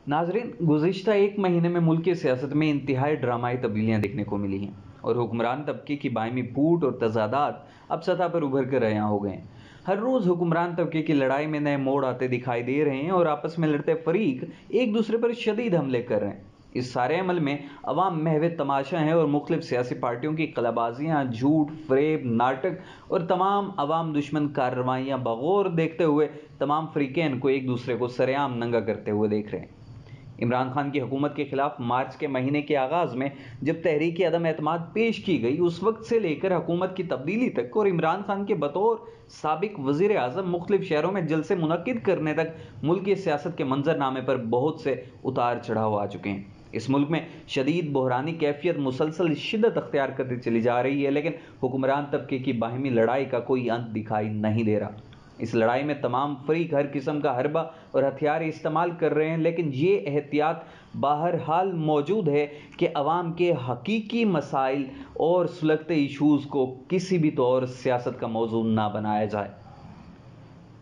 नाजरीन, गुज़िश्ता एक महीने में मुल्क की सियासत में इंतहाई ड्रामाई तब्दीलियाँ देखने को मिली हैं और हुक्मरान तबके की बायमी फूट और तजादात अब सतह पर उभर कर रया हो गए हैं। हर रोज़ हुक्मरान तबके की लड़ाई में नए मोड़ आते दिखाई दे रहे हैं और आपस में लड़ते फरीक एक दूसरे पर शदीद हमले कर रहे हैं। इस सारे अमल में अवाम महव तमाशा है और मुख्तलिफ सियासी पार्टियों की कलाबाजियाँ, झूठ, फरेब, नाटक और तमाम अवाम दुश्मन कार्रवाइयाँ बगौर देखते हुए तमाम फरीकैन को एक दूसरे को सरेआम नंगा करते हुए देख रहे हैं। इमरान खान की हुकूमत के खिलाफ मार्च के महीने के आगाज में जब तहरीक अदम एतमाद पेश की गई, उस वक्त से लेकर हुकूमत की तब्दीली तक और इमरान खान के बतौर साबिक वजीर आजम मुख्तलिफ शहरों में जलसे मुनक्किद करने तक मुल्क की सियासत के मंजरनामे पर बहुत से उतार चढ़ाव आ चुके हैं। इस मुल्क में शदीद बहरानी कैफियत मुसलसल शिद्दत अख्तियार करती चली जा रही है, लेकिन हुक्मरान तबके की बाहिमी लड़ाई का कोई अंत दिखाई नहीं दे रहा। इस लड़ाई में तमाम फरीक हर किस्म का हरबा और हथियार इस्तेमाल कर रहे हैं, लेकिन ये एहतियात बहरहाल मौजूद है कि अवाम के हकीकी मसाइल और सुलगते इशूज़ को किसी भी तौर सियासत का मौजू ना बनाया जाए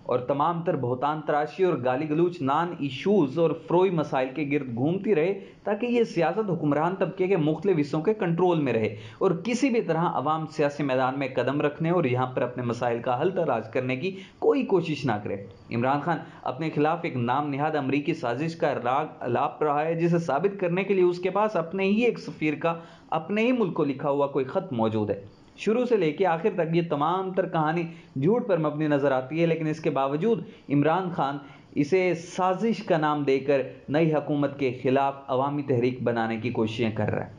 और तमाम तर बहुतान तराशी और गाली गलूच नान इशूज़ और फ्रोई मसाइल के गिर्द घूमती रहे, ताकि ये सियासत हुक्मरान तबके के मुख्तलिफ हिस्सों के कंट्रोल में रहे और किसी भी तरह अवाम सियासी मैदान में कदम रखने और यहाँ पर अपने मसाइल का हल तलाश करने की कोई कोशिश ना करे। इमरान खान अपने खिलाफ एक नाम निहाद अमरीकी साजिश का राग अलाप रहा है, जिसे साबित करने के लिए उसके पास अपने ही एक सफ़ीर का अपने ही मुल्क को लिखा हुआ कोई ख़त मौजूद है। शुरू से लेकर आखिर तक ये तमाम तर कहानी झूठ पर मबनी नजर आती है, लेकिन इसके बावजूद इमरान खान इसे साजिश का नाम देकर नई हुकूमत के खिलाफ अवामी तहरीक बनाने की कोशिशें कर रहा है,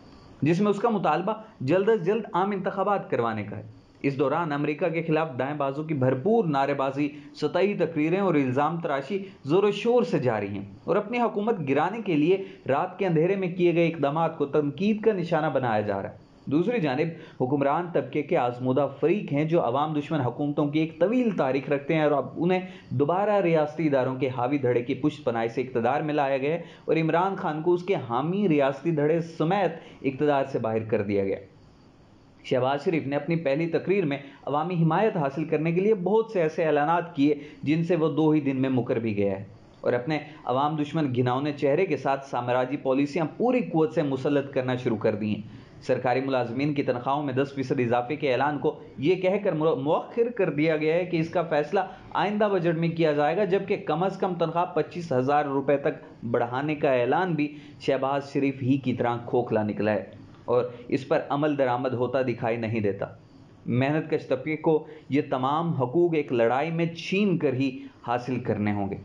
जिसमें उसका मुतालबा जल्द अज जल्द आम इंतखाबात करवाने का है। इस दौरान अमेरिका के खिलाफ दाएं बाजू की भरपूर नारेबाजी, सतही तकरीरें और इल्ज़ाम तराशी जोर शोर से जारी हैं और अपनी हुकूमत गिराने के लिए रात के अंधेरे में किए गए इकदाम को तनकीद का निशाना बनाया जा रहा है। दूसरी जानिब हुक्मरान तबके के आजमूदा फरीक हैं जो अवाम दुश्मन हुकूमतों की एक तवील तारीख रखते हैं और अब उन्हें दोबारा रियासती इदारों के हावी धड़े की पुष्ट पनाही से इक़्तिदार में लाया गया और इमरान खान को उसके हामी रियासती धड़े समेत इक़्तिदार से बाहर कर दिया गया। शहबाज शरीफ ने अपनी पहली तकरीर में अवामी हिमायत हासिल करने के लिए बहुत से ऐसे ऐलानात किए जिनसे वो 2 ही दिन में मुकर भी गया है और अपने अवाम दुश्मन घिनौने चेहरे के साथ साम्राज्य पॉलिसियां पूरी कुव्वत से मुसल्लत करना शुरू कर दी हैं। सरकारी मुलाजमीन की तनख्वाहों में 10% इजाफे के ऐलान को ये कहकर मुअख्खर कर दिया गया है कि इसका फैसला आइंदा बजट में किया जाएगा, जबकि कम अज़ कम तनख्वाह 25,000 रुपये तक बढ़ाने का ऐलान भी शहबाज शरीफ ही की तरह खोखला निकला है और इस पर अमल दरामद होता दिखाई नहीं देता। मेहनत कश तबके को ये तमाम हकूक़ एक लड़ाई में छीन कर ही हासिल करने होंगे।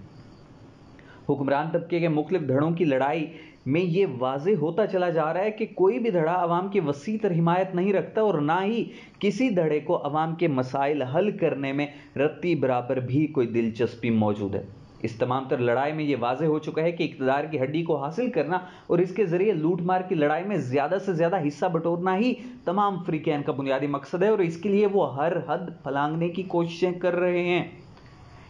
हुक्मरान तबके के मुख्तलिफ धड़ों की लड़ाई में ये वाज़े होता चला जा रहा है कि कोई भी धड़ा अवाम की वसी तर हिमायत नहीं रखता और ना ही किसी धड़े को अवाम के मसाइल हल करने में रत्ती बराबर भी कोई दिलचस्पी मौजूद है। इस तमाम तर लड़ाई में ये वाज़े हो चुका है कि इक़्तिदार की हड्डी को हासिल करना और इसके ज़रिए लूट मार की लड़ाई में ज़्यादा से ज़्यादा हिस्सा बटोरना ही तमाम फ़रीक़ैन का बुनियादी मकसद है और इसके लिए वो हर हद फलांगने की कोशिशें कर रहे हैं।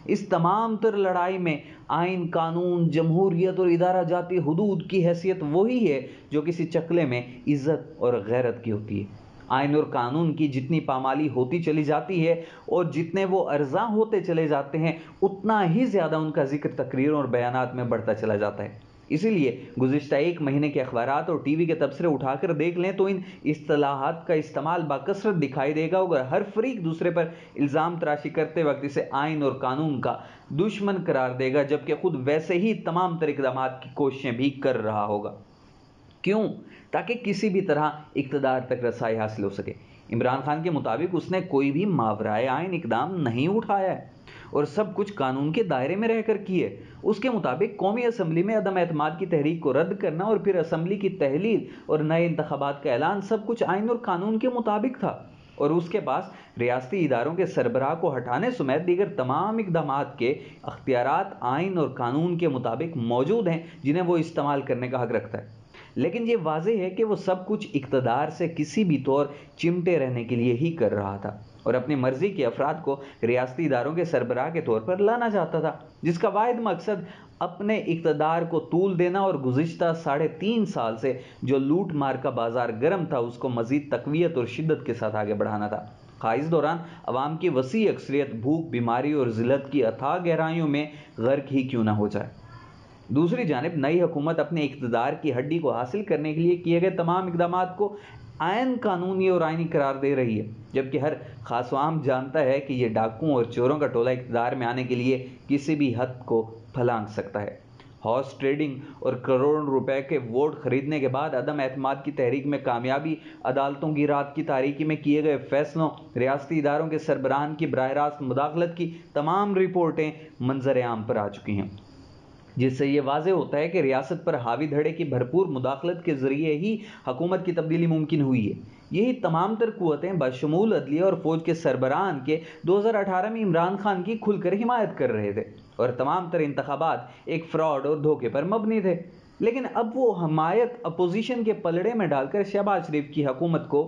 इस तमाम तर लड़ाई में आइन, कानून, जमहूरियत और इदारा जाती हुदूद की हैसियत वही है जो किसी चकले में इज़्ज़त और गैरत की होती है। आइन और कानून की जितनी पामाली होती चली जाती है और जितने वो अर्जा होते चले जाते हैं, उतना ही ज़्यादा उनका जिक्र तकरीरों और बयानात में बढ़ता चला जाता है। इसीलिए गुज़िश्ता एक महीने के अखबारात और टीवी के तबसरे उठाकर देख लें तो इन इस्तिलाहात का इस्तेमाल बाकसरत दिखाई देगा और हर फरीक दूसरे पर इल्ज़ाम तराशी करते वक्त इसे आइन और कानून का दुश्मन करार देगा, जबकि खुद वैसे ही तमाम तर इक़दामात की कोशिशें भी कर रहा होगा। क्यों? ताकि किसी भी तरह इक़्तिदार तक रसाई हासिल हो सके। इमरान खान के मुताबिक उसने कोई भी मावराए आइन इक़दाम नहीं उठाया है और सब कुछ कानून के दायरे में रहकर किए। उसके मुताबिक कौमी असम्बली में अदम एतमाद की तहरीक को रद्द करना और फिर असम्बली की तहलील और नए इंतखाबात का ऐलान सब कुछ आइन और कानून के मुताबिक था और उसके पास रियासती इदारों के सरबराह को हटाने समेत दीगर तमाम इक़दामात के अख्तियारात आइन और कानून के मुताबिक मौजूद हैं, जिन्हें वो इस्तेमाल करने का हक रखता है। लेकिन ये वाज़ेह है कि वो सब कुछ इक़्तिदार से किसी भी तौर चिमटे रहने के लिए ही कर रहा था और अपनी मर्जी के अफराद को रियासती इदारों के सरबराह के तौर पर लाना चाहता था, जिसका वाहिद मकसद अपने इक़्तिदार को तूल देना और गुज़िश्ता 3.5 साल से जो लूट मार का बाजार गर्म था उसको मज़ीद तक़वियत और शिद्दत के साथ आगे बढ़ाना था। खा इस दौरान अवाम की वसी अक्सरियत भूख, बीमारी और ज़िल्लत की अथाह गहराइयों में गर्क ही क्यों ना हो जाए। दूसरी जानिब नई हुकूमत अपने इक़्तिदार की हड्डी को हासिल करने के लिए किए गए तमाम इक़दामात को आयन कानूनी और आइनी करार दे रही है, जबकि हर खासवाम जानता है कि ये डाकुओं और चोरों का टोला इक़्तिदार में आने के लिए किसी भी हद को फलांग सकता है। हॉर्स ट्रेडिंग और करोड़ों रुपए के वोट खरीदने के बाद अदम एतमाद की तहरीक में कामयाबी, अदालतों की रात की तारीकी में किए गए फैसलों, रियासती इदारों के सरबराहान की बराह रास्त मुदाखलत की तमाम रिपोर्टें मंजर आम पर आ चुकी हैं, जिससे ये वाज़ेह होता है कि रियासत पर हावी धड़े की भरपूर मुदाखलत के ज़रिए ही हुकूमत की तब्दीली मुमकिन हुई है। यही तमाम तर क़ुव्वतें बशमूल अदलिया और फ़ौज के सरबराहान के 2018 में इमरान खान की खुलकर हिमायत कर रहे थे और तमाम तर इंतखाबात एक फ्रॉड और धोखे पर मबनी थे। लेकिन अब वो हमायत अपोजिशन के पलड़े में डालकर शहबाज शरीफ की हुकूमत को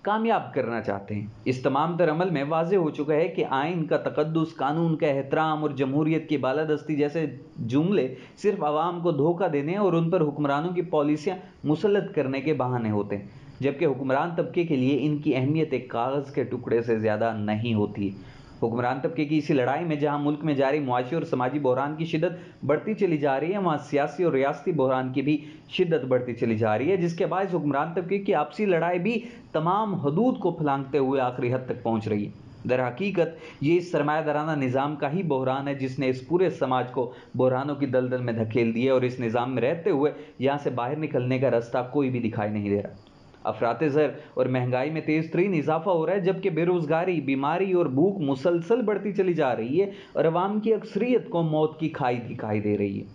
कामयाब करना चाहते हैं। इस तमाम तर अमल में वाज़ेह हो चुका है कि आइन का तक़द्दुस, कानून का एहतराम और जमहूरियत की बालादस्ती जैसे जुमले सिर्फ आवाम को धोखा देने और उन पर हुक्मरानों की पॉलिसियाँ मुसल्लत करने के बहाने होते हैं, जबकि हुक्मरान तबके के लिए इनकी अहमियत एक कागज़ के टुकड़े से ज़्यादा नहीं होती। हुक्मरान तबके की इसी लड़ाई में जहां मुल्क में जारी मुआशी और समाजी बहरान की शिद्दत बढ़ती चली जा रही है, वहां सियासी और रियासती बहरान की भी शिद्दत बढ़ती चली जा रही है, जिसके बायस हुक्मरान तबके की आपसी लड़ाई भी तमाम हदूद को फलांगते हुए आखिरी हद तक पहुंच रही है। दर हकीकत ये इस सरमायादाराना निज़ाम का ही बहरान है जिसने इस पूरे समाज को बहरानों की दलदल में धकेल दिया और इस निज़ाम में रहते हुए यहाँ से बाहर निकलने का रास्ता कोई भी दिखाई नहीं दे रहा। अफराते ज़र और महंगाई में तेज़ तरीन इजाफा हो रहा है, जबकि बेरोज़गारी, बीमारी और भूख मुसलसल बढ़ती चली जा रही है और अवाम की अक्सरियत को मौत की खाई दिखाई दे रही है।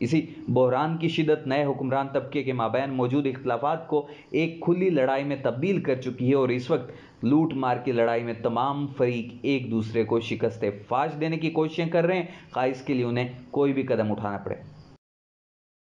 इसी बहरान की शिद्दत नए हुक्मरान तबके के माबैन मौजूद इख्तलाफात को एक खुली लड़ाई में तब्दील कर चुकी है और इस वक्त लूट मार की लड़ाई में तमाम फरीक एक दूसरे को शिकस्त फाश देने की कोशिशें कर रहे हैं, खा इसके लिए उन्हें कोई भी कदम उठाना पड़े।